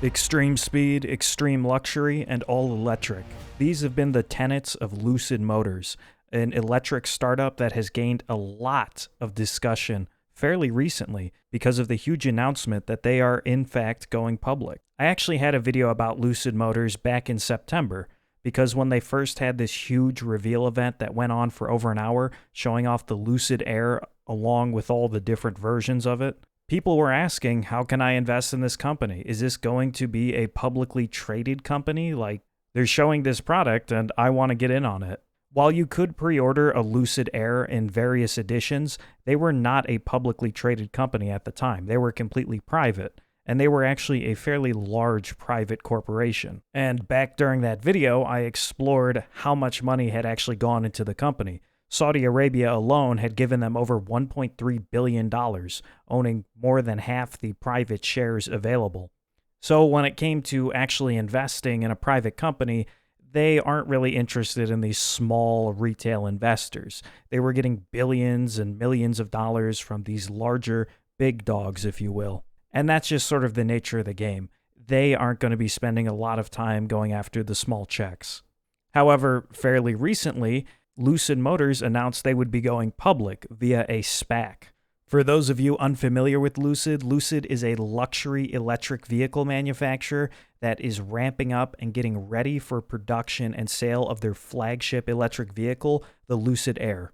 Extreme speed, extreme luxury, and all electric. These have been the tenets of Lucid Motors, an electric startup that has gained a lot of discussion fairly recently because of the huge announcement that they are in fact going public. I actually had a video about Lucid Motors back in September because when they first had this huge reveal event that went on for over an hour showing off the Lucid Air along with all the different versions of it, people were asking, how can I invest in this company? Is this going to be a publicly traded company? Like, they're showing this product and I want to get in on it. While you could pre-order a Lucid Air in various editions, they were not a publicly traded company at the time. They were completely private, and they were actually a fairly large private corporation. And back during that video, I explored how much money had actually gone into the company. Saudi Arabia alone had given them over $1.3 billion, owning more than half the private shares available. So when it came to actually investing in a private company, they aren't really interested in these small retail investors. They were getting billions and millions of dollars from these larger big dogs, if you will. And that's just sort of the nature of the game. They aren't going to be spending a lot of time going after the small checks. However, fairly recently, Lucid Motors announced they would be going public via a SPAC. For those of you unfamiliar with Lucid, Lucid is a luxury electric vehicle manufacturer that is ramping up and getting ready for production and sale of their flagship electric vehicle, the Lucid Air.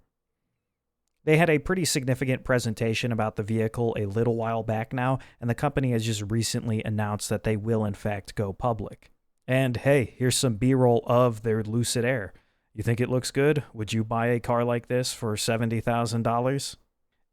They had a pretty significant presentation about the vehicle a little while back now, and the company has just recently announced that they will in fact go public. And hey, here's some B-roll of their Lucid Air. You think it looks good? Would you buy a car like this for $70,000?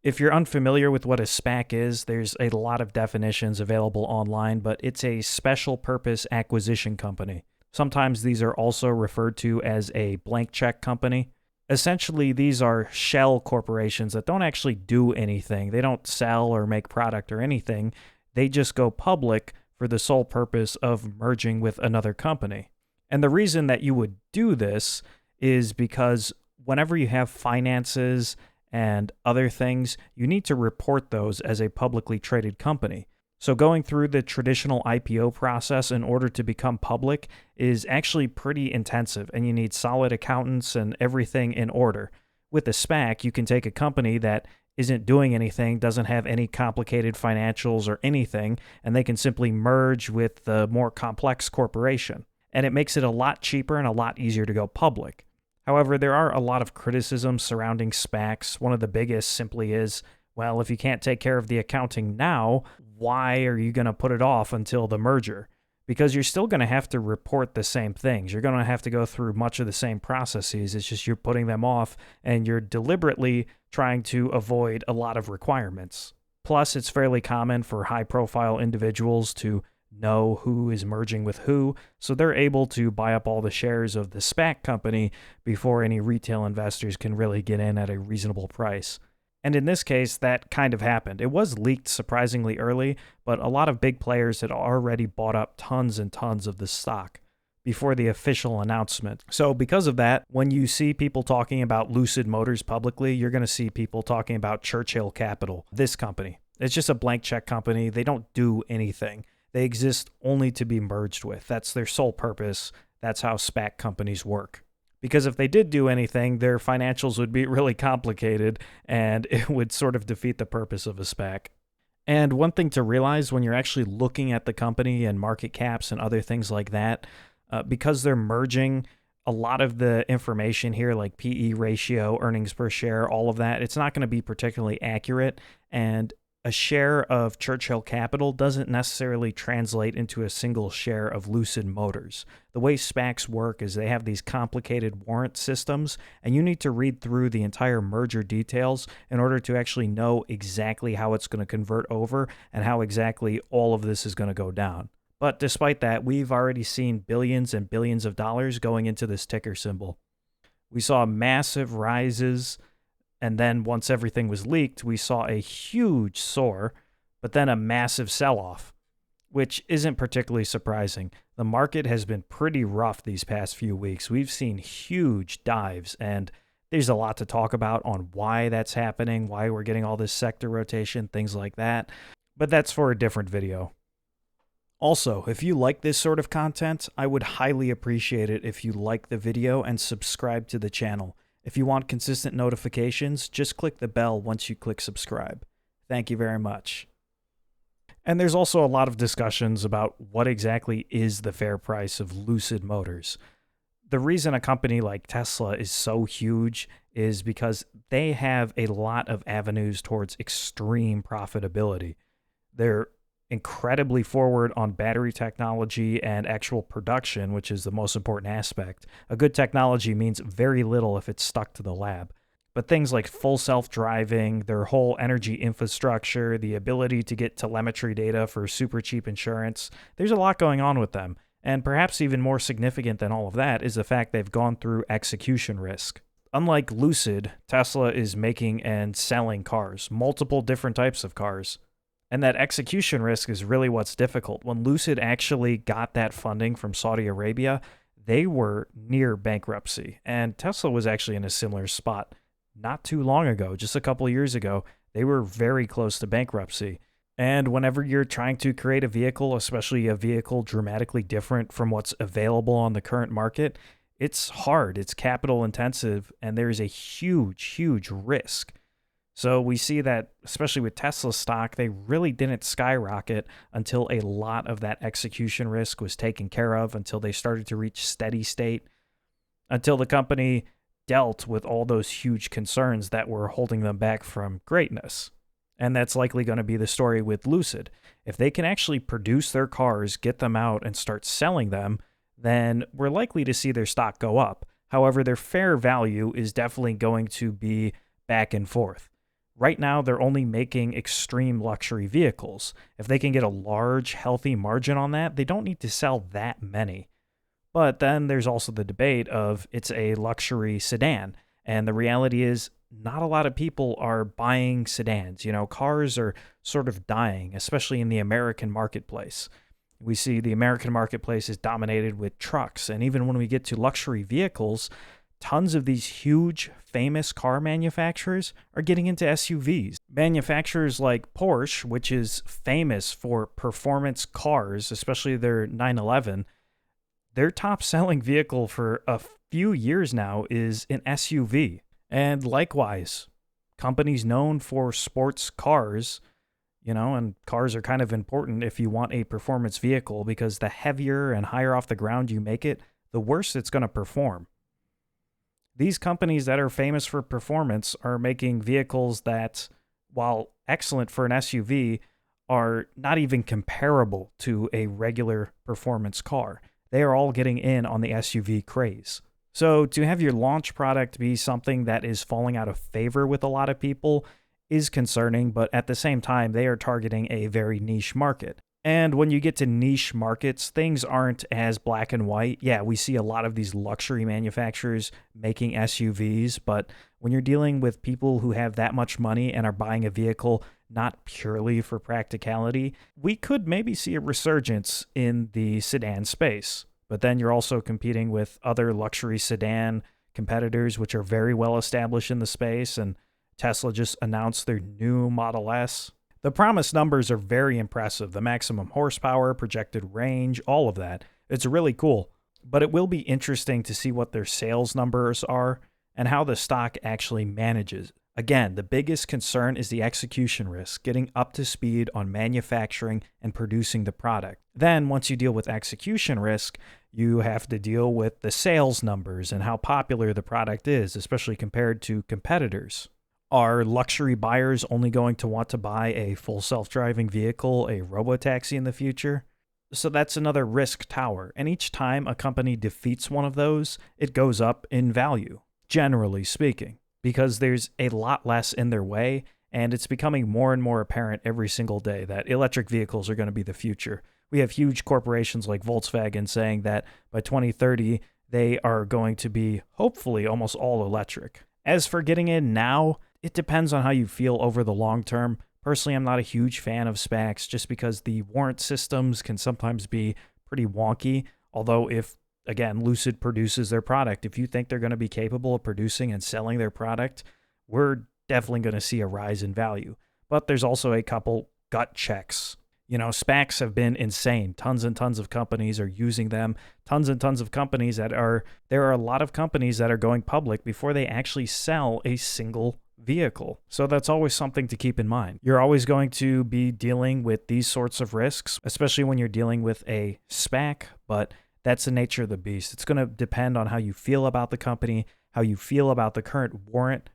If you're unfamiliar with what a SPAC is, there's a lot of definitions available online, but it's a special purpose acquisition company. Sometimes these are also referred to as a blank check company. Essentially, these are shell corporations that don't actually do anything. They don't sell or make product or anything. They just go public for the sole purpose of merging with another company. And the reason that you would do this is because whenever you have finances and other things, you need to report those as a publicly traded company. So going through the traditional IPO process in order to become public is actually pretty intensive, and you need solid accountants and everything in order. With a SPAC, you can take a company that isn't doing anything, doesn't have any complicated financials or anything, and they can simply merge with the more complex corporation. And it makes it a lot cheaper and a lot easier to go public. However, there are a lot of criticisms surrounding SPACs. One of the biggest simply is, well, if you can't take care of the accounting now, why are you going to put it off until the merger? Because you're still going to have to report the same things. You're going to have to go through much of the same processes. It's just you're putting them off and you're deliberately trying to avoid a lot of requirements. Plus, it's fairly common for high-profile individuals to know who is merging with who, so they're able to buy up all the shares of the SPAC company before any retail investors can really get in at a reasonable price. And in this case, that kind of happened. It was leaked surprisingly early, but a lot of big players had already bought up tons and tons of the stock before the official announcement. So because of that, when you see people talking about Lucid Motors publicly, you're going to see people talking about Churchill Capital, this company. It's just a blank check company. They don't do anything. They exist only to be merged with. That's their sole purpose. That's how SPAC companies work. Because if they did do anything, their financials would be really complicated, and it would sort of defeat the purpose of a SPAC. And one thing to realize when you're actually looking at the company and market caps and other things like that, because they're merging, a lot of the information here, like PE ratio, earnings per share, all of that, it's not going to be particularly accurate, and a share of Churchill Capital doesn't necessarily translate into a single share of Lucid Motors. The way SPACs work is they have these complicated warrant systems, and you need to read through the entire merger details in order to actually know exactly how it's going to convert over and how exactly all of this is going to go down. But despite that, we've already seen billions and billions of dollars going into this ticker symbol. We saw massive rises. And then once everything was leaked, we saw a huge soar, but then a massive sell-off, which isn't particularly surprising. The market has been pretty rough these past few weeks. We've seen huge dives, and there's a lot to talk about on why that's happening, why we're getting all this sector rotation, things like that. But that's for a different video. Also, if you like this sort of content, I would highly appreciate it if you like the video and subscribe to the channel. If you want consistent notifications, just click the bell once you click subscribe. Thank you very much. And there's also a lot of discussions about what exactly is the fair price of Lucid Motors. The reason a company like Tesla is so huge is because they have a lot of avenues towards extreme profitability. They're incredibly forward on battery technology and actual production, which is the most important aspect. A good technology means very little if it's stuck to the lab. But things like full self-driving, their whole energy infrastructure, the ability to get telemetry data for super cheap insurance, there's a lot going on with them. And perhaps even more significant than all of that is the fact they've gone through execution risk. Unlike Lucid, Tesla is making and selling cars, multiple different types of cars. And that execution risk is really what's difficult. When Lucid actually got that funding from Saudi Arabia, they were near bankruptcy. And Tesla was actually in a similar spot not too long ago, just a couple of years ago. They were very close to bankruptcy. And whenever you're trying to create a vehicle, especially a vehicle dramatically different from what's available on the current market, it's hard, it's capital intensive, and there's a huge, huge risk. So we see that, especially with Tesla stock, they really didn't skyrocket until a lot of that execution risk was taken care of, until they started to reach steady state, until the company dealt with all those huge concerns that were holding them back from greatness. And that's likely going to be the story with Lucid. If they can actually produce their cars, get them out, and start selling them, then we're likely to see their stock go up. However, their fair value is definitely going to be back and forth. Right now, they're only making extreme luxury vehicles. If they can get a large, healthy margin on that, they don't need to sell that many. But then there's also the debate of it's a luxury sedan. And the reality is not a lot of people are buying sedans. You know, cars are sort of dying, especially in the American marketplace. We see the American marketplace is dominated with trucks. And even when we get to luxury vehicles, tons of these huge, famous car manufacturers are getting into SUVs. Manufacturers like Porsche, which is famous for performance cars, especially their 911, their top-selling vehicle for a few years now is an SUV. And likewise, companies known for sports cars, you know, and cars are kind of important if you want a performance vehicle because the heavier and higher off the ground you make it, the worse it's going to perform. These companies that are famous for performance are making vehicles that, while excellent for an SUV, are not even comparable to a regular performance car. They are all getting in on the SUV craze. So to have your launch product be something that is falling out of favor with a lot of people is concerning, but at the same time, they are targeting a very niche market. And when you get to niche markets, things aren't as black and white. Yeah, we see a lot of these luxury manufacturers making SUVs, but when you're dealing with people who have that much money and are buying a vehicle not purely for practicality, we could maybe see a resurgence in the sedan space. But then you're also competing with other luxury sedan competitors, which are very well established in the space, and Tesla just announced their new Model S. The promised numbers are very impressive. The maximum horsepower, projected range, all of that. It's really cool. But it will be interesting to see what their sales numbers are and how the stock actually manages. Again, the biggest concern is the execution risk, getting up to speed on manufacturing and producing the product. Then, once you deal with execution risk, you have to deal with the sales numbers and how popular the product is, especially compared to competitors. Are luxury buyers only going to want to buy a full self-driving vehicle, a robotaxi in the future? So that's another risk tower. And each time a company defeats one of those, it goes up in value, generally speaking, because there's a lot less in their way. And it's becoming more and more apparent every single day that electric vehicles are going to be the future. We have huge corporations like Volkswagen saying that by 2030, they are going to be hopefully almost all electric. As for getting in now, it depends on how you feel over the long term. Personally, I'm not a huge fan of SPACs just because the warrant systems can sometimes be pretty wonky. Although if, again, Lucid produces their product, if you think they're going to be capable of producing and selling their product, we're definitely going to see a rise in value. But there's also a couple gut checks. You know, SPACs have been insane. Tons and tons of companies are using them. Tons and tons of companies there are a lot of companies that are going public before they actually sell a single vehicle. So that's always something to keep in mind. You're always going to be dealing with these sorts of risks, especially when you're dealing with a SPAC, but that's the nature of the beast. It's going to depend on how you feel about the company, how you feel about the current warrant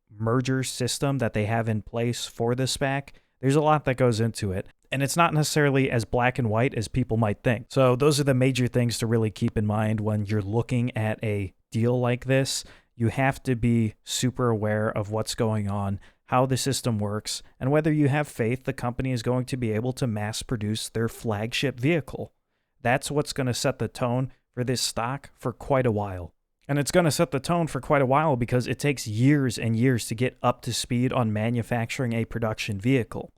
merger system that they have in place for the SPAC. There's a lot that goes into it, and it's not necessarily as black and white as people might think. So those are the major things to really keep in mind when you're looking at a deal like this. You have to be super aware of what's going on, how the system works, and whether you have faith the company is going to be able to mass produce their flagship vehicle. That's what's going to set the tone for this stock for quite a while. And it's going to set the tone for quite a while because it takes years and years to get up to speed on manufacturing a production vehicle.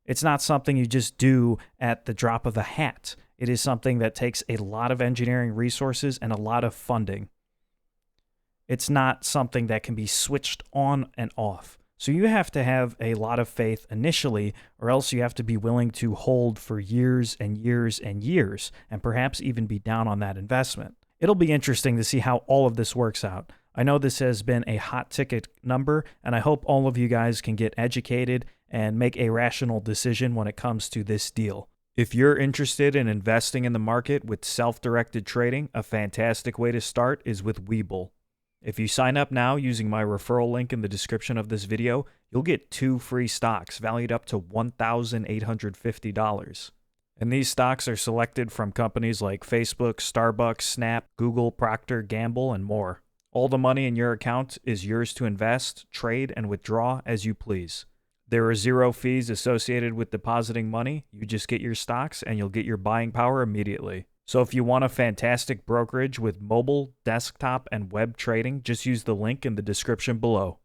It's not something you just do at the drop of a hat. It is something that takes a lot of engineering resources and a lot of funding. It's not something that can be switched on and off. So you have to have a lot of faith initially, or else you have to be willing to hold for years and years and years, and perhaps even be down on that investment. It'll be interesting to see how all of this works out. I know this has been a hot ticket number, and I hope all of you guys can get educated and make a rational decision when it comes to this deal. If you're interested in investing in the market with self-directed trading, a fantastic way to start is with Webull. If you sign up now using my referral link in the description of this video, you'll get 2 free stocks valued up to $1,850. And these stocks are selected from companies like Facebook, Starbucks, Snap, Google, Procter & Gamble, and more. All the money in your account is yours to invest, trade, and withdraw as you please. There are 0 fees associated with depositing money. You just get your stocks and you'll get your buying power immediately. So if you want a fantastic brokerage with mobile, desktop, and web trading, just use the link in the description below.